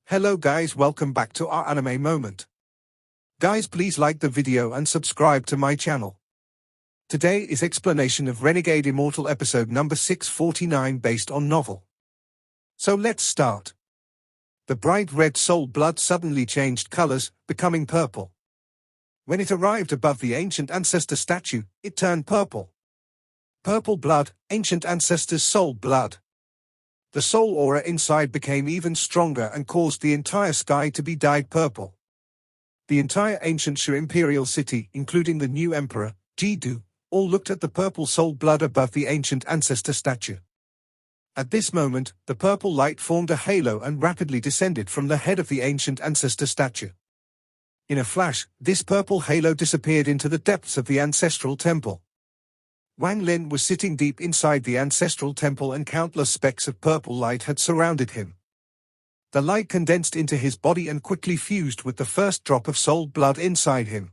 Hello guys, welcome back to our anime moment. Guys, please like the video and subscribe to my channel. Today is explanation of Renegade Immortal episode number 649 based on novel. So let's start. The bright red soul blood suddenly changed colors, becoming purple. When it arrived above the ancient ancestor statue, it turned purple. Purple blood, ancient ancestor's soul blood. The soul aura inside became even stronger and caused the entire sky to be dyed purple. The entire ancient Shu imperial city, including the new emperor, Jidu, all looked at the purple soul blood above the ancient ancestor statue. At this moment, the purple light formed a halo and rapidly descended from the head of the ancient ancestor statue. In a flash, this purple halo disappeared into the depths of the ancestral temple. Wang Lin was sitting deep inside the ancestral temple and countless specks of purple light had surrounded him. The light condensed into his body and quickly fused with the first drop of soul blood inside him.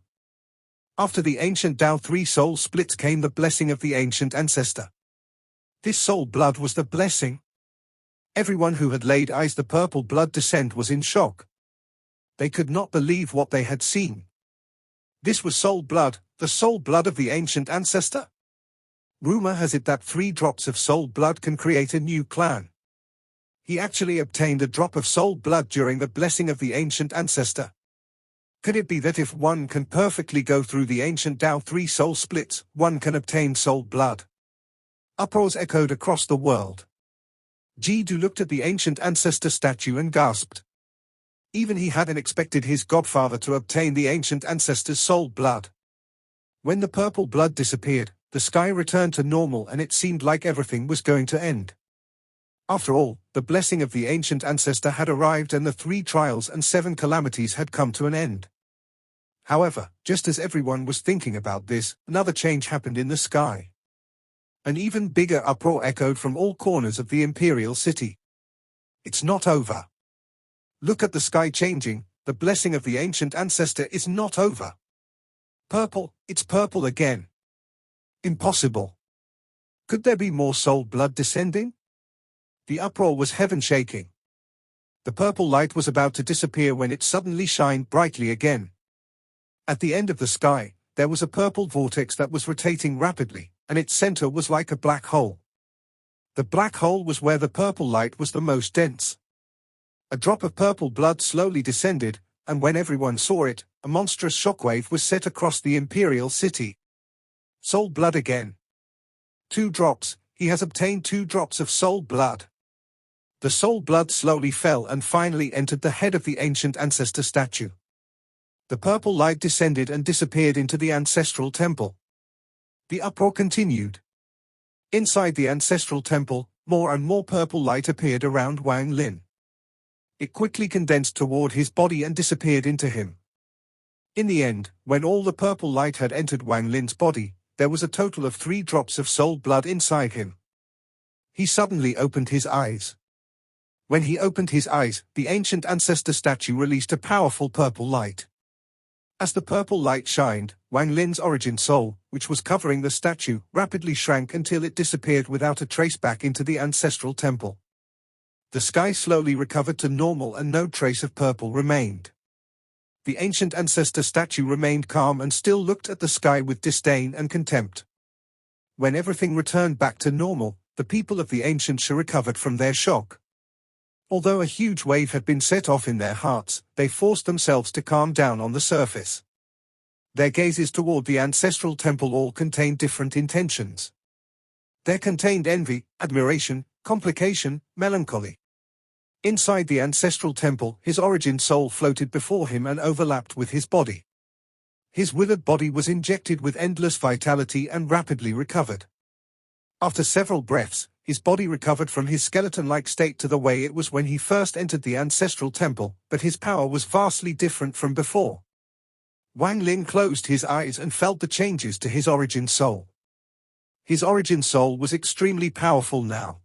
After the ancient Dao 3 soul splits came the blessing of the ancient ancestor. This soul blood was the blessing. Everyone who had laid eyes the purple blood descent was in shock. They could not believe what they had seen. This was soul blood, the soul blood of the ancient ancestor? Rumor has it that 3 drops of soul blood can create a new clan. He actually obtained a drop of soul blood during the blessing of the ancient ancestor. Could it be that if one can perfectly go through the ancient Dao 3 soul splits, one can obtain soul blood? Uproars echoed across the world. Jidu looked at the ancient ancestor statue and gasped. Even he hadn't expected his godfather to obtain the ancient ancestor's soul blood. When the purple blood disappeared, the sky returned to normal and it seemed like everything was going to end. After all, the blessing of the ancient ancestor had arrived and the 3 trials and 7 calamities had come to an end. However, just as everyone was thinking about this, another change happened in the sky. An even bigger uproar echoed from all corners of the imperial city. It's not over. Look at the sky changing, the blessing of the ancient ancestor is not over. Purple, it's purple again. Impossible. Could there be more soul blood descending? The uproar was heaven-shaking. The purple light was about to disappear when it suddenly shined brightly again. At the end of the sky, there was a purple vortex that was rotating rapidly, and its center was like a black hole. The black hole was where the purple light was the most dense. A drop of purple blood slowly descended, and when everyone saw it, a monstrous shockwave was set across the imperial city. Soul blood again. 2 drops, he has obtained 2 drops of soul blood. The soul blood slowly fell and finally entered the head of the ancient ancestor statue. The purple light descended and disappeared into the ancestral temple. The uproar continued. Inside the ancestral temple, more and more purple light appeared around Wang Lin. It quickly condensed toward his body and disappeared into him. In the end, when all the purple light had entered Wang Lin's body, there was a total of 3 drops of soul blood inside him. He suddenly opened his eyes. When he opened his eyes, the ancient ancestor statue released a powerful purple light. As the purple light shined, Wang Lin's origin soul, which was covering the statue, rapidly shrank until it disappeared without a trace back into the ancestral temple. The sky slowly recovered to normal and no trace of purple remained. The ancient ancestor statue remained calm and still looked at the sky with disdain and contempt. When everything returned back to normal, the people of the ancient Shu recovered from their shock. Although a huge wave had been set off in their hearts, they forced themselves to calm down on the surface. Their gazes toward the ancestral temple all contained different intentions. There contained envy, admiration, complication, melancholy. Inside the ancestral temple, his origin soul floated before him and overlapped with his body. His withered body was injected with endless vitality and rapidly recovered. After several breaths, his body recovered from his skeleton-like state to the way it was when he first entered the ancestral temple, but his power was vastly different from before. Wang Lin closed his eyes and felt the changes to his origin soul. His origin soul was extremely powerful now.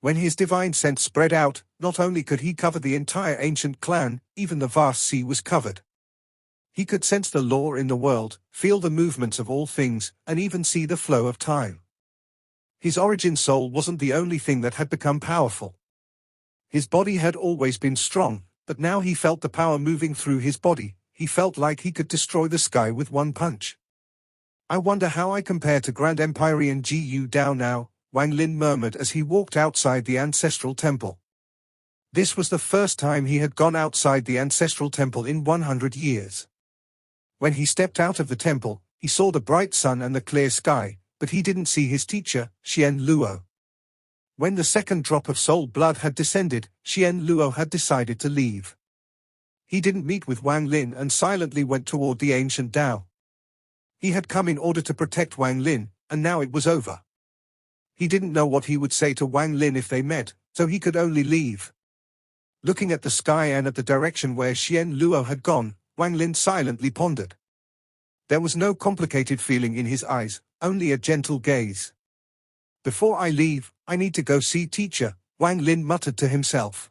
When his divine scent spread out, not only could he cover the entire ancient clan, even the vast sea was covered. He could sense the law in the world, feel the movements of all things, and even see the flow of time. His origin soul wasn't the only thing that had become powerful. His body had always been strong, But now he felt the power moving through his body. He felt like he could destroy the sky with one punch. I wonder how I compare to Grand Empyrean Guiu Dao now, Wang Lin murmured as he walked outside the ancestral temple. This was the first time he had gone outside the ancestral temple in 100 years. When he stepped out of the temple, he saw the bright sun and the clear sky, but he didn't see his teacher, Shien Luo. When the second drop of soul blood had descended, Shien Luo had decided to leave. He didn't meet with Wang Lin and silently went toward the ancient Dao. He had come in order to protect Wang Lin, and now it was over. He didn't know what he would say to Wang Lin if they met, so he could only leave. Looking at the sky and at the direction where Shien Luo had gone, Wang Lin silently pondered. There was no complicated feeling in his eyes, only a gentle gaze. Before I leave, I need to go see teacher, Wang Lin muttered to himself.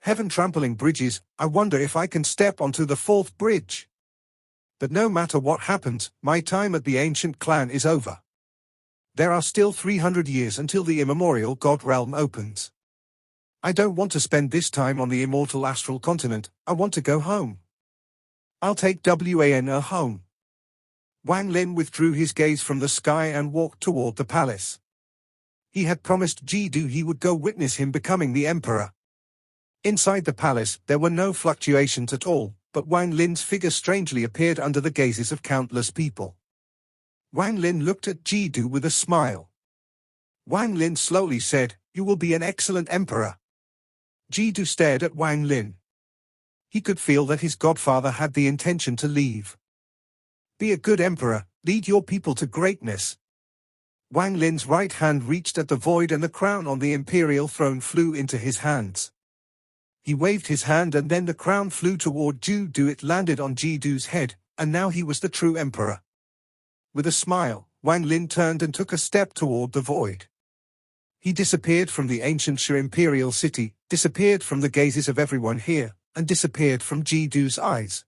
Heaven trampling bridges, I wonder if I can step onto the fourth bridge. But no matter what happens, my time at the ancient clan is over. There are still 300 years until the immemorial God realm opens. I don't want to spend this time on the immortal astral continent, I want to go home. I'll take Wan home. Wang Lin withdrew his gaze from the sky and walked toward the palace. He had promised Jidu he would go witness him becoming the emperor. Inside the palace, there were no fluctuations at all, but Wang Lin's figure strangely appeared under the gazes of countless people. Wang Lin looked at Jidu with a smile. Wang Lin slowly said, "You will be an excellent emperor." Jidu stared at Wang Lin. He could feel that his godfather had the intention to leave. Be a good emperor, lead your people to greatness. Wang Lin's right hand reached at the void and the crown on the imperial throne flew into his hands. He waved his hand and then the crown flew toward Jidu. It landed on Jidu's head, and now he was the true emperor. With a smile, Wang Lin turned and took a step toward the void. He disappeared from the ancient Shu imperial city, disappeared from the gazes of everyone here, and disappeared from Jidu's eyes.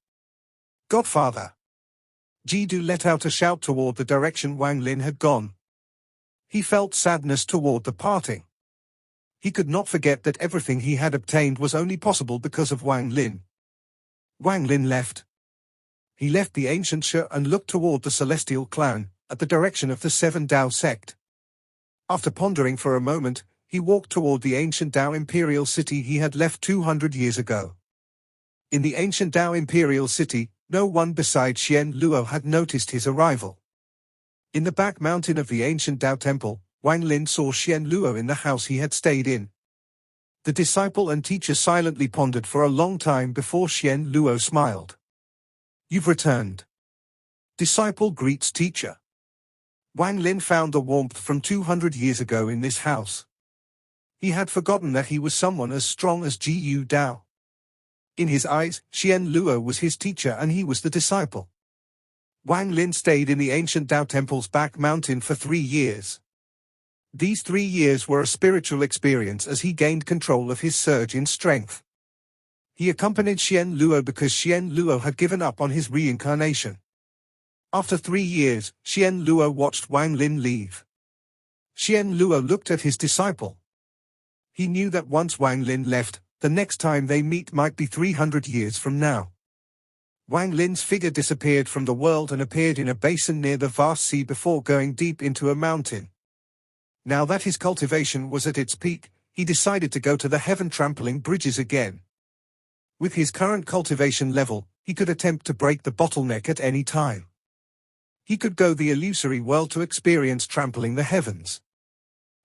Godfather! Jidu let out a shout toward the direction Wang Lin had gone. He felt sadness toward the parting. He could not forget that everything he had obtained was only possible because of Wang Lin. Wang Lin left. He left the ancient Shu and looked toward the celestial clan, at the direction of the Seven Dao sect. After pondering for a moment, he walked toward the ancient Dao imperial city he had left 200 years ago. In the ancient Dao imperial city, no one besides Shien Luo had noticed his arrival. In the back mountain of the ancient Dao temple, Wang Lin saw Shien Luo in the house he had stayed in. The disciple and teacher silently pondered for a long time before Shien Luo smiled. You've returned. Disciple greets teacher. Wang Lin found the warmth from 200 years ago in this house. He had forgotten that he was someone as strong as Guiu Dao. In his eyes, Shien Luo was his teacher and he was the disciple. Wang Lin stayed in the ancient Dao temple's back mountain for 3 years. These 3 years were a spiritual experience as he gained control of his surge in strength. He accompanied Shien Luo because Shien Luo had given up on his reincarnation. After 3 years, Shien Luo watched Wang Lin leave. Shien Luo looked at his disciple. He knew that once Wang Lin left, the next time they meet might be 300 years from now. Wang Lin's figure disappeared from the world and appeared in a basin near the vast sea before going deep into a mountain. Now that his cultivation was at its peak, he decided to go to the heaven trampling bridges again. With his current cultivation level, he could attempt to break the bottleneck at any time. He could go the illusory world to experience trampling the heavens.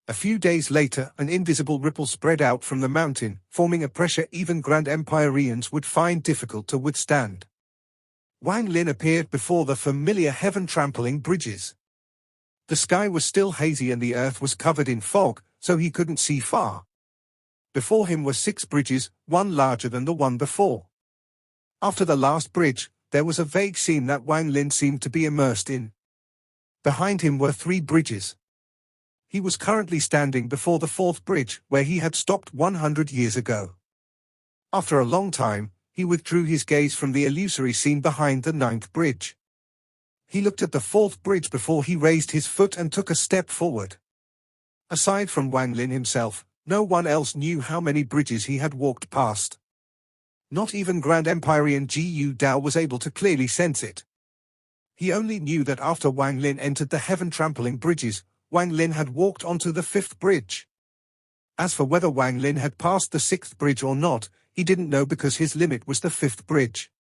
A few days later, an invisible ripple spread out from the mountain, forming a pressure even Grand Empyreans would find difficult to withstand. Wang Lin appeared before the familiar heaven trampling bridges. The sky was still hazy and the earth was covered in fog, so he couldn't see far. Before him were 6 bridges, one larger than the one before. After the last bridge, there was a vague scene that Wang Lin seemed to be immersed in. Behind him were 3 bridges. He was currently standing before the 4th bridge, where he had stopped 100 years ago. After a long time, he withdrew his gaze from the illusory scene behind the 9th bridge. He looked at the 4th bridge before he raised his foot and took a step forward. Aside from Wang Lin himself, no one else knew how many bridges he had walked past. Not even Grand Empyrean Guiu Dao was able to clearly sense it. He only knew that after Wang Lin entered the heaven-trampling bridges, Wang Lin had walked onto the 5th bridge. As for whether Wang Lin had passed the 6th bridge or not, he didn't know because his limit was the 5th bridge.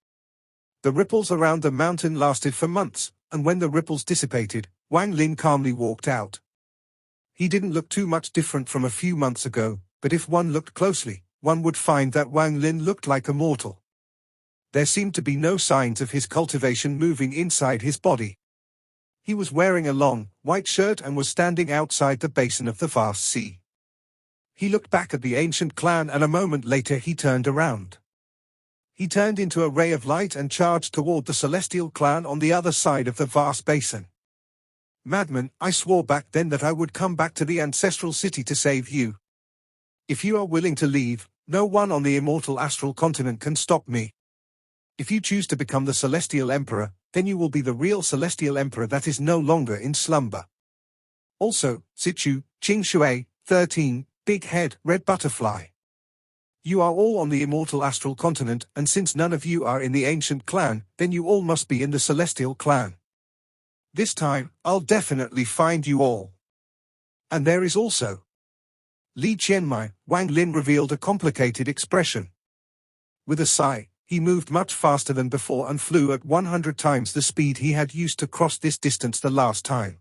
The ripples around the mountain lasted for months, and when the ripples dissipated, Wang Lin calmly walked out. He didn't look too much different from a few months ago, but if one looked closely, one would find that Wang Lin looked like a mortal. There seemed to be no signs of his cultivation moving inside his body. He was wearing a long, white shirt and was standing outside the basin of the vast sea. He looked back at the ancient clan and a moment later he turned around. He turned into a ray of light and charged toward the celestial clan on the other side of the vast basin. Madman, I swore back then that I would come back to the ancestral city to save you. If you are willing to leave, no one on the immortal astral continent can stop me. If you choose to become the celestial emperor, then you will be the real celestial emperor that is no longer in slumber. Also, Sichu, Qing Shui, 13, Big Head, Red Butterfly. You are all on the immortal astral continent, and since none of you are in the ancient clan, then you all must be in the celestial clan. This time, I'll definitely find you all. And there is also Li Qianmai. Wang Lin revealed a complicated expression. With a sigh, he moved much faster than before and flew at 100 times the speed he had used to cross this distance the last time.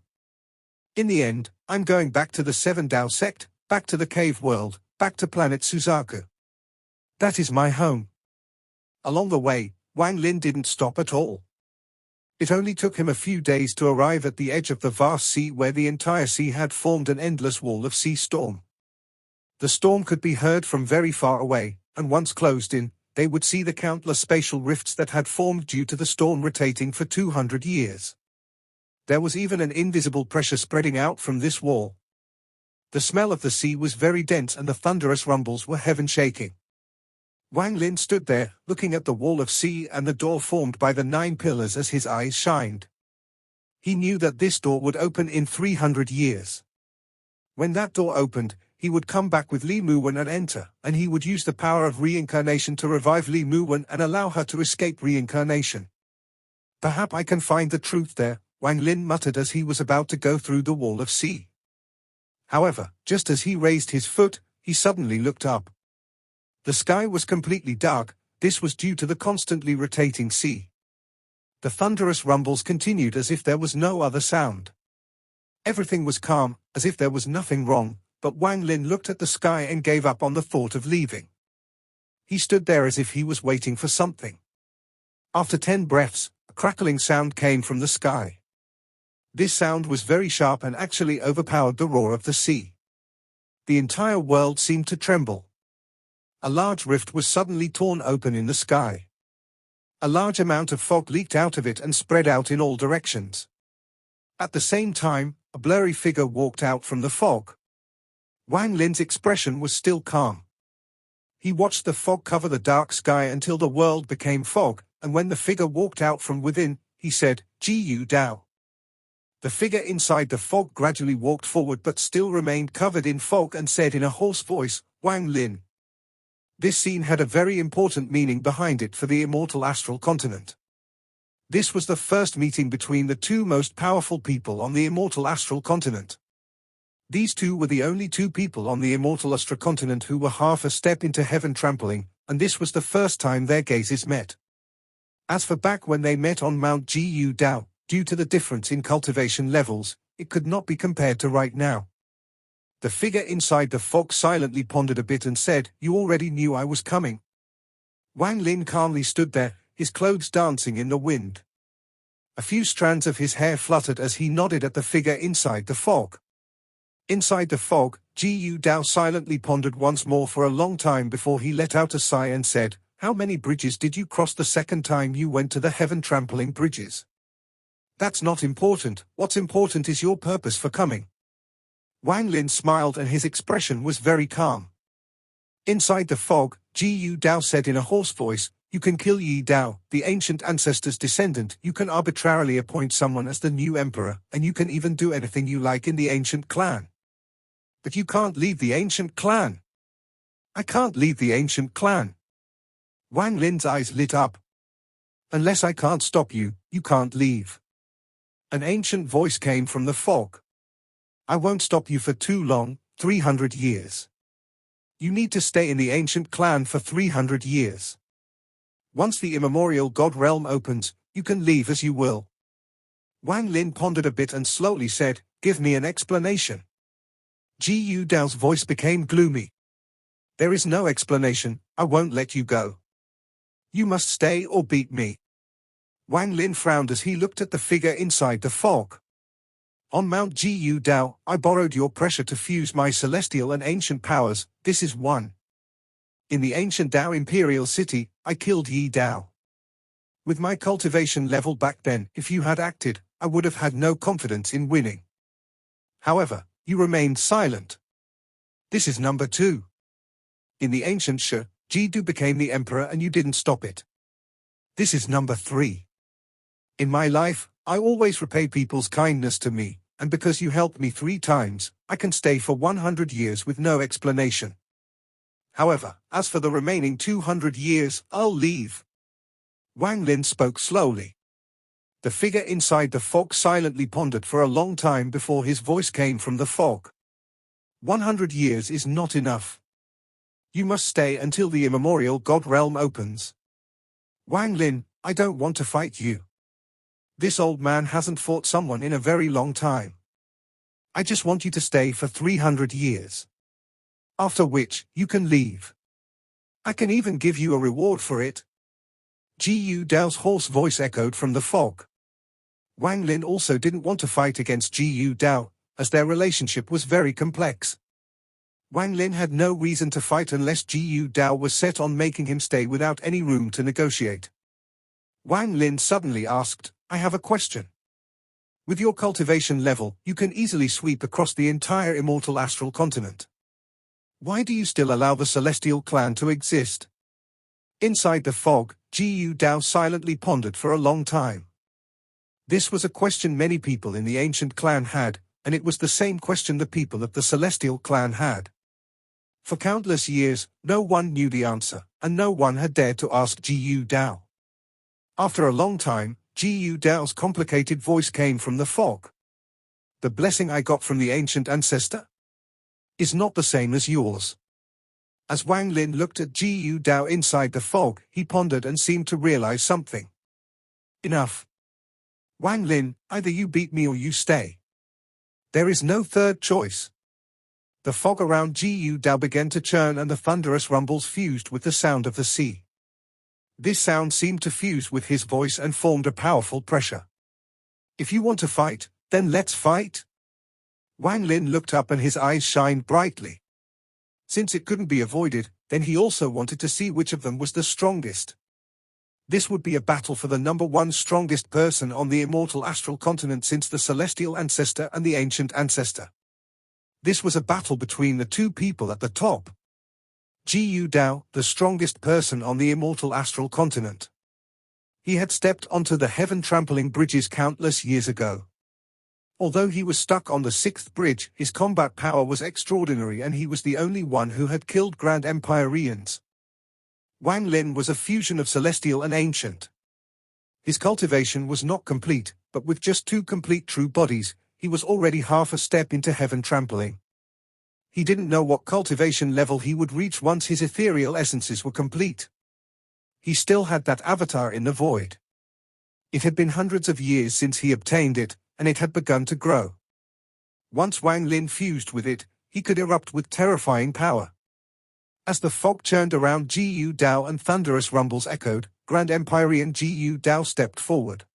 In the end, I'm going back to the 7 Dao sect, back to the cave world, back to planet Suzaku. That is my home. Along the way, Wang Lin didn't stop at all. It only took him a few days to arrive at the edge of the vast sea where the entire sea had formed an endless wall of sea storm. The storm could be heard from very far away, and once closed in, they would see the countless spatial rifts that had formed due to the storm rotating for 200 years. There was even an invisible pressure spreading out from this wall. The smell of the sea was very dense and the thunderous rumbles were heaven-shaking. Wang Lin stood there, looking at the wall of sea and the door formed by the 9 pillars as his eyes shined. He knew that this door would open in 300 years. When that door opened, he would come back with Li Muwen and enter, and he would use the power of reincarnation to revive Li Muwen and allow her to escape reincarnation. Perhaps I can find the truth there, Wang Lin muttered as he was about to go through the wall of sea. However, just as he raised his foot, he suddenly looked up. The sky was completely dark. This was due to the constantly rotating sea. The thunderous rumbles continued as if there was no other sound. Everything was calm, as if there was nothing wrong, but Wang Lin looked at the sky and gave up on the thought of leaving. He stood there as if he was waiting for something. After 10 breaths, a crackling sound came from the sky. This sound was very sharp and actually overpowered the roar of the sea. The entire world seemed to tremble. A large rift was suddenly torn open in the sky. A large amount of fog leaked out of it and spread out in all directions. At the same time, a blurry figure walked out from the fog. Wang Lin's expression was still calm. He watched the fog cover the dark sky until the world became fog, and when the figure walked out from within, he said, Guiu Dao. The figure inside the fog gradually walked forward but still remained covered in fog and said in a hoarse voice, Wang Lin. This scene had a very important meaning behind it for the immortal astral continent. This was the first meeting between the 2 most powerful people on the immortal astral continent. These 2 were the only 2 people on the immortal astral continent who were half a step into heaven trampling, and this was the first time their gazes met. As for back when they met on Mount Guiu Dao, due to the difference in cultivation levels, it could not be compared to right now. The figure inside the fog silently pondered a bit and said, You already knew I was coming. Wang Lin calmly stood there, his clothes dancing in the wind. A few strands of his hair fluttered as he nodded at the figure inside the fog. Inside the fog, Guiu Dao silently pondered once more for a long time before he let out a sigh and said, How many bridges did you cross the second time you went to the heaven trampling bridges? That's not important. What's important is your purpose for coming. Wang Lin smiled and his expression was very calm. Inside the fog, Guiu Dao said in a hoarse voice, You can kill Yi Dao, the ancient ancestor's descendant. You can arbitrarily appoint someone as the new emperor, and you can even do anything you like in the ancient clan. But you can't leave the ancient clan. I can't leave the ancient clan. Wang Lin's eyes lit up. Unless I can't stop you, you can't leave. An ancient voice came from the fog. I won't stop you for too long, 300 years. You need to stay in the ancient clan for 300 years. Once the immemorial god realm opens, you can leave as you will. Wang Lin pondered a bit and slowly said, give me an explanation. Jiu Dao's voice became gloomy. There is no explanation, I won't let you go. You must stay or beat me. Wang Lin frowned as he looked at the figure inside the fog. On Mount Guiu Dao, I borrowed your pressure to fuse my celestial and ancient powers, this is one. In the ancient Dao Imperial City, I killed Yi Dao. With my cultivation level back then, if you had acted, I would have had no confidence in winning. However, you remained silent. This is number 2. In the ancient Shi, Jidu became the emperor and you didn't stop it. This is number 3. In my life, I always repay people's kindness to me, and because you helped me 3 times, I can stay for 100 years with no explanation. However, as for the remaining 200 years, I'll leave. Wang Lin spoke slowly. The figure inside the fog silently pondered for a long time before his voice came from the fog. 100 years is not enough. You must stay until the immemorial god realm opens. Wang Lin, I don't want to fight you. This old man hasn't fought someone in a very long time. I just want you to stay for 300 years. After which, you can leave. I can even give you a reward for it. Guiu Dao's hoarse voice echoed from the fog. Wang Lin also didn't want to fight against Guiu Dao, as their relationship was very complex. Wang Lin had no reason to fight unless Guiu Dao was set on making him stay without any room to negotiate. Wang Lin suddenly asked, I have a question. With your cultivation level, you can easily sweep across the entire immortal astral continent. Why do you still allow the celestial clan to exist? Inside the fog, Guiu Dao silently pondered for a long time. This was a question many people in the ancient clan had, and it was the same question the people of the celestial clan had. For countless years, no one knew the answer, and no one had dared to ask Guiu Dao. After a long time, Guiu Dao's complicated voice came from the fog. The blessing I got from the ancient ancestor is not the same as yours. As Wang Lin looked at Guiu Dao inside the fog, he pondered and seemed to realize something. Enough. Wang Lin, either you beat me or you stay. There is no third choice. The fog around Guiu Dao began to churn and the thunderous rumbles fused with the sound of the sea. This sound seemed to fuse with his voice and formed a powerful pressure. If you want to fight, then let's fight. Wang Lin looked up and his eyes shined brightly. Since it couldn't be avoided, then he also wanted to see which of them was the strongest. This would be a battle for the number 1 strongest person on the immortal astral continent since the celestial ancestor and the ancient ancestor. This was a battle between the 2 people at the top. Guiu Dao, the strongest person on the immortal astral continent. He had stepped onto the heaven-trampling bridges countless years ago. Although he was stuck on the 6th bridge, his combat power was extraordinary and he was the only one who had killed Grand Empyreans. Wang Lin was a fusion of celestial and ancient. His cultivation was not complete, but with just 2 complete true bodies, he was already half a step into heaven trampling. He didn't know what cultivation level he would reach once his ethereal essences were complete. He still had that avatar in the void. It had been hundreds of years since he obtained it, and it had begun to grow. Once Wang Lin fused with it, he could erupt with terrifying power. As the fog churned around Guiu Dao and thunderous rumbles echoed, Grand Empyrean Guiu Dao stepped forward.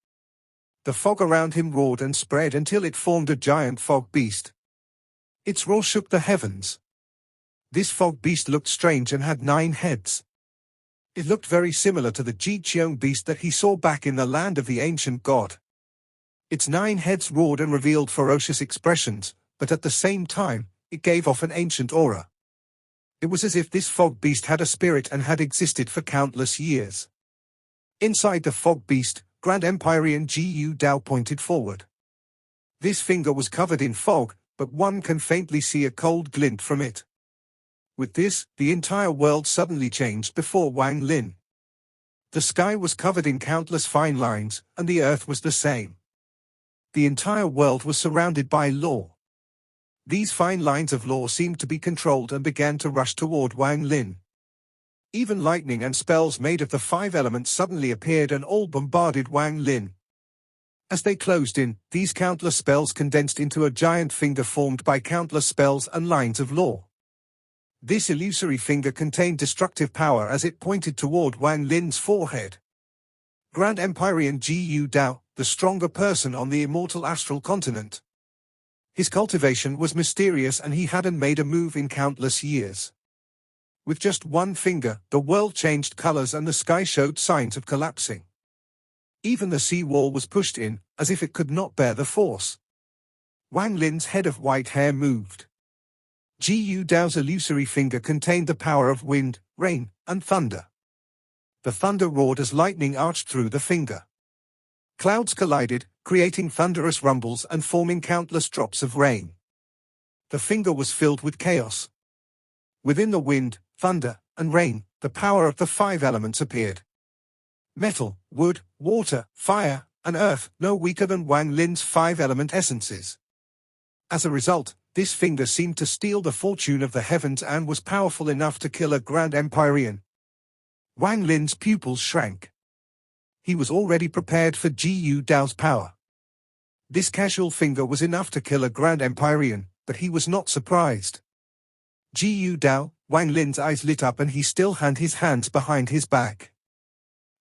The fog around him roared and spread until it formed a giant fog beast. Its roar shook the heavens. This fog beast looked strange and had 9 heads. It looked very similar to the Jiqiong beast that he saw back in the land of the ancient god. Its 9 heads roared and revealed ferocious expressions, but at the same time, it gave off an ancient aura. It was as if this fog beast had a spirit and had existed for countless years. Inside the fog beast, Grand Empyrean Guiu Dao pointed forward. This finger was covered in fog, but one can faintly see a cold glint from it. With this, the entire world suddenly changed before Wang Lin. The sky was covered in countless fine lines, and the earth was the same. The entire world was surrounded by law. These fine lines of law seemed to be controlled and began to rush toward Wang Lin. Even lightning and spells made of the 5 elements suddenly appeared and all bombarded Wang Lin. As they closed in, these countless spells condensed into a giant finger formed by countless spells and lines of law. This illusory finger contained destructive power as it pointed toward Wang Lin's forehead. Grand Empyrean Guiu Dao, the stronger person on the immortal astral continent. His cultivation was mysterious and he hadn't made a move in countless years. With just one finger, the world changed colors and the sky showed signs of collapsing. Even the sea wall was pushed in, as if it could not bear the force. Wang Lin's head of white hair moved. Guiu Dao's illusory finger contained the power of wind, rain, and thunder. The thunder roared as lightning arched through the finger. Clouds collided, creating thunderous rumbles and forming countless drops of rain. The finger was filled with chaos. Within the wind, thunder, and rain, the power of the 5 elements appeared. Metal, wood, water, fire, and earth, no weaker than Wang Lin's 5-element essences. As a result, this finger seemed to steal the fortune of the heavens and was powerful enough to kill a Grand Empyrean. Wang Lin's pupils shrank. He was already prepared for Guiu Dao's power. This casual finger was enough to kill a Grand Empyrean, but he was not surprised. Guiu Dao, Wang Lin's eyes lit up and he still had his hands behind his back.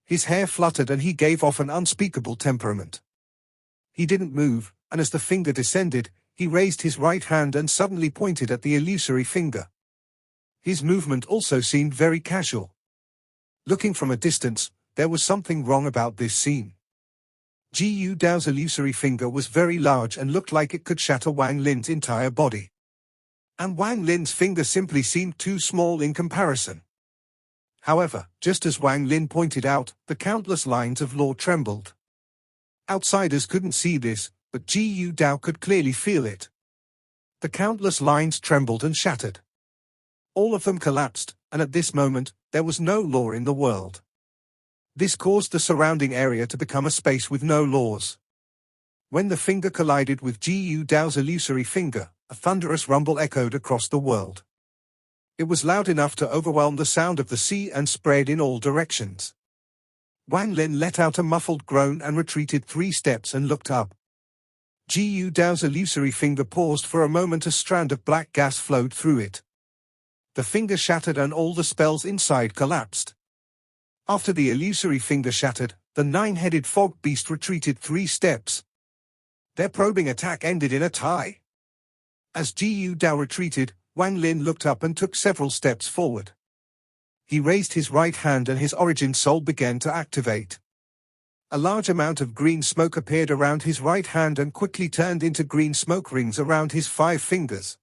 His hair fluttered and he gave off an unspeakable temperament. He didn't move, and as the finger descended, he raised his right hand and suddenly pointed at the illusory finger. His movement also seemed very casual. Looking from a distance, there was something wrong about this scene. Guiu Dao's illusory finger was very large and looked like it could shatter Wang Lin's entire body. And Wang Lin's finger simply seemed too small in comparison. However, just as Wang Lin pointed out, the countless lines of law trembled. Outsiders couldn't see this, but Guiu Dao could clearly feel it. The countless lines trembled and shattered. All of them collapsed, and at this moment, there was no law in the world. This caused the surrounding area to become a space with no laws. When the finger collided with Guiu Dao's illusory finger, a thunderous rumble echoed across the world. It was loud enough to overwhelm the sound of the sea and spread in all directions. Wang Lin let out a muffled groan and retreated 3 steps and looked up. Guiu Dao's illusory finger paused for a moment. A strand of black gas flowed through it. The finger shattered and all the spells inside collapsed. After the illusory finger shattered, the 9-headed fog beast retreated 3 steps. Their probing attack ended in a tie. As Guiu Dao retreated, Wang Lin looked up and took several steps forward. He raised his right hand and his origin soul began to activate. A large amount of green smoke appeared around his right hand and quickly turned into green smoke rings around his 5 fingers.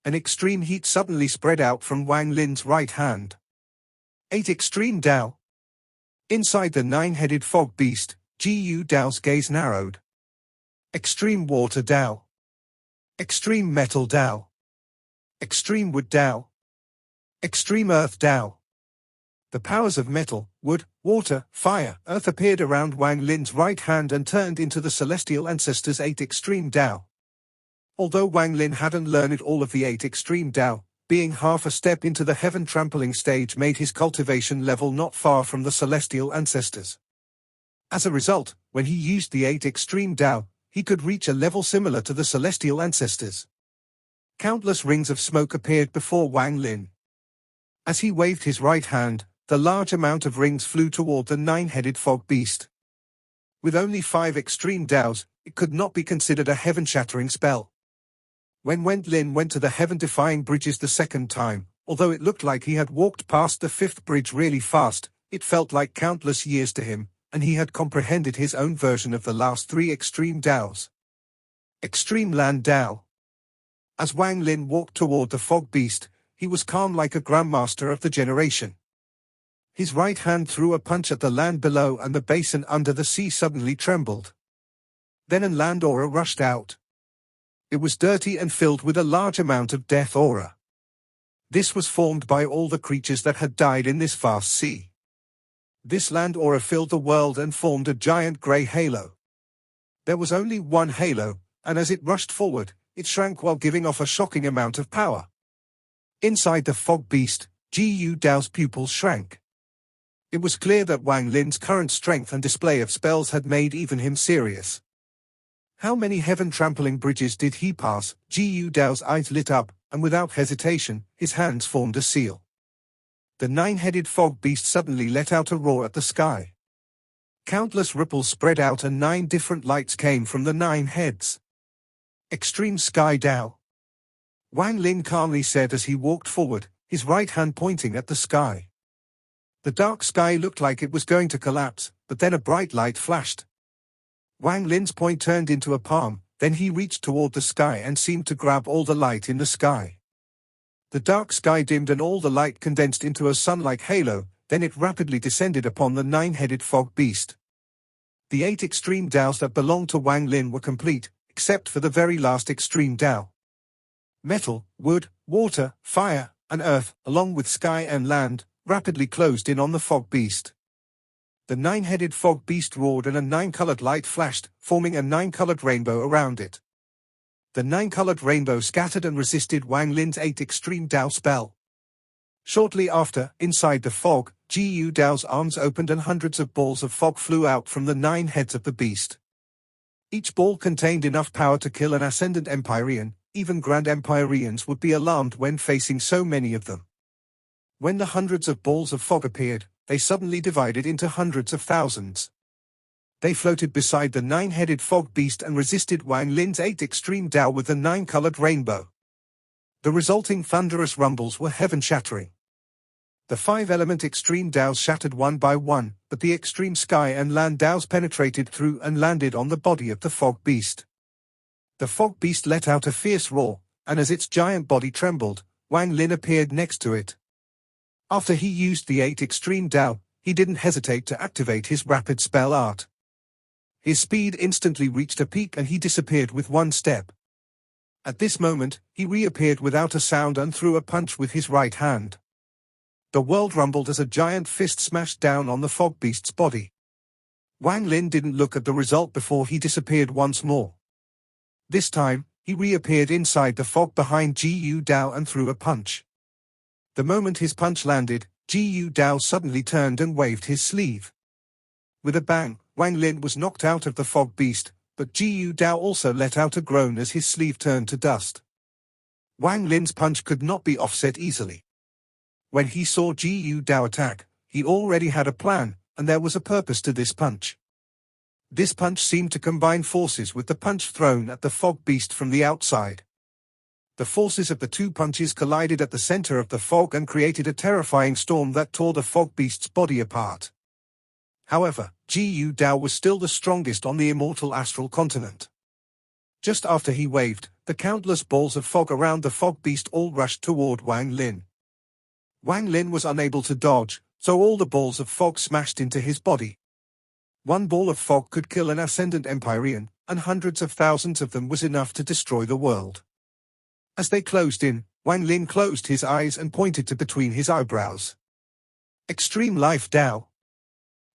An extreme heat suddenly spread out from Wang Lin's right hand. 8 Extreme Dao. Inside the 9-headed fog beast, Guiu Dao's gaze narrowed. Extreme Water Dao. Extreme Metal Dao. Extreme Wood Dao. Extreme Earth Dao. The powers of metal, wood, water, fire, earth appeared around Wang Lin's right hand and turned into the celestial ancestor's 8 Extreme Dao. Although Wang Lin hadn't learned all of the 8 Extreme Dao, being half a step into the heaven trampling stage made his cultivation level not far from the celestial ancestors. As a result, when he used the 8 Extreme Dao, he could reach a level similar to the celestial ancestors. Countless rings of smoke appeared before Wang Lin. As he waved his right hand, the large amount of rings flew toward the 9-headed fog beast. With only 5 Extreme Daos, it could not be considered a heaven-shattering spell. When Wang Lin went to the heaven-defying bridges the 2nd time, although it looked like he had walked past the 5th bridge really fast, it felt like countless years to him, and he had comprehended his own version of the last 3 Extreme Daos. Extreme Land Dao. As Wang Lin walked toward the fog beast, he was calm like a grandmaster of the generation. His right hand threw a punch at the land below and the basin under the sea suddenly trembled. Then an land aura rushed out. It was dirty and filled with a large amount of death aura. This was formed by all the creatures that had died in this vast sea. This land aura filled the world and formed a giant grey halo. There was only one halo, and as it rushed forward, it shrank while giving off a shocking amount of power. Inside the fog beast, Guiu Dao's pupils shrank. It was clear that Wang Lin's current strength and display of spells had made even him serious. How many heaven-trampling bridges did he pass? Guiu Dao's eyes lit up, and without hesitation, his hands formed a seal. The nine-headed fog beast suddenly let out a roar at the sky. Countless ripples spread out and 9 different lights came from the 9 heads. Extreme Sky Dao. Wang Lin calmly said as he walked forward, his right hand pointing at the sky. The dark sky looked like it was going to collapse, but then a bright light flashed. Wang Lin's point turned into a palm, then he reached toward the sky and seemed to grab all the light in the sky. The dark sky dimmed and all the light condensed into a sun-like halo, then it rapidly descended upon the 9-headed fog beast. The 8 extreme Daos that belonged to Wang Lin were complete, except for the very last extreme Dao. Metal, wood, water, fire, and earth, along with sky and land, rapidly closed in on the fog beast. The 9-headed fog beast roared and a 9-colored light flashed, forming a 9-colored rainbow around it. The 9-colored rainbow scattered and resisted Wang Lin's 8 extreme Dao spell. Shortly after, inside the fog, Guiu Dao's arms opened and hundreds of balls of fog flew out from the 9 heads of the beast. Each ball contained enough power to kill an ascendant Empyrean. Even Grand Empyreans would be alarmed when facing so many of them. When the hundreds of balls of fog appeared, they suddenly divided into hundreds of thousands. They floated beside the 9-headed fog beast and resisted Wang Lin's 8 extreme Dao with the 9-colored rainbow. The resulting thunderous rumbles were heaven-shattering. The 5-element extreme Daos shattered one by one, but the extreme sky and land Daos penetrated through and landed on the body of the fog beast. The fog beast let out a fierce roar, and as its giant body trembled, Wang Lin appeared next to it. After he used the 8 extreme Dao, he didn't hesitate to activate his rapid spell art. His speed instantly reached a peak and he disappeared with one step. At this moment, he reappeared without a sound and threw a punch with his right hand. The world rumbled as a giant fist smashed down on the fog beast's body. Wang Lin didn't look at the result before he disappeared once more. This time, he reappeared inside the fog behind Guiu Dao and threw a punch. The moment his punch landed, Guiu Dao suddenly turned and waved his sleeve. With a bang, Wang Lin was knocked out of the fog beast, but Guiu Dao also let out a groan as his sleeve turned to dust. Wang Lin's punch could not be offset easily. When he saw Guiu Dao attack, he already had a plan, and there was a purpose to this punch. This punch seemed to combine forces with the punch thrown at the fog beast from the outside. The forces of the 2 punches collided at the center of the fog and created a terrifying storm that tore the fog beast's body apart. However, Guiu Dao was still the strongest on the immortal astral continent. Just after he waved, the countless balls of fog around the fog beast all rushed toward Wang Lin. Wang Lin was unable to dodge, so all the balls of fog smashed into his body. One ball of fog could kill an ascendant Empyrean, and hundreds of thousands of them was enough to destroy the world. As they closed in, Wang Lin closed his eyes and pointed to between his eyebrows. Extreme Life Dao.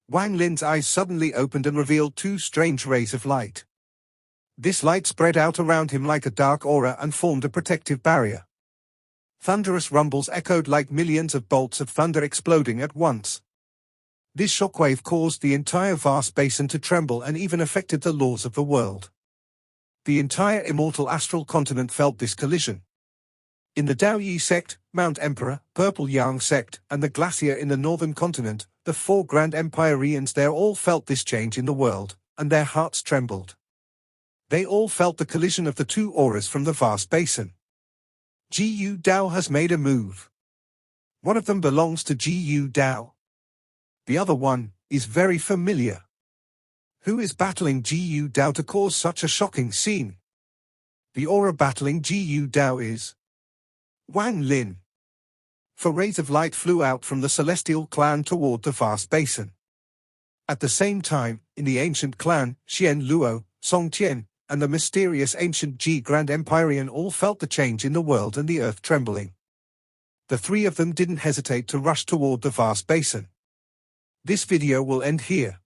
Wang Lin's eyes suddenly opened and revealed 2 strange rays of light. This light spread out around him like a dark aura and formed a protective barrier. Thunderous rumbles echoed like millions of bolts of thunder exploding at once. This shockwave caused the entire vast basin to tremble and even affected the laws of the world. The entire immortal astral continent felt this collision. In the Dao Yi sect, Mount Emperor, Purple Yang sect, and the glacier in the northern continent, the 4 Grand Empyreans there all felt this change in the world, and their hearts trembled. They all felt the collision of the 2 auras from the vast basin. Guiu Dao has made a move. One of them belongs to Guiu Dao. The other one is very familiar. Who is battling Guiu Dao to cause such a shocking scene? The aura battling Guiu Dao is Wang Lin. 4 rays of light flew out from the celestial clan toward the vast basin. At the same time, in the ancient clan, Shien Luo, Song Tian, and the mysterious ancient Ji Grand Empyrean all felt the change in the world and the earth trembling. The 3 of them didn't hesitate to rush toward the vast basin. This video will end here.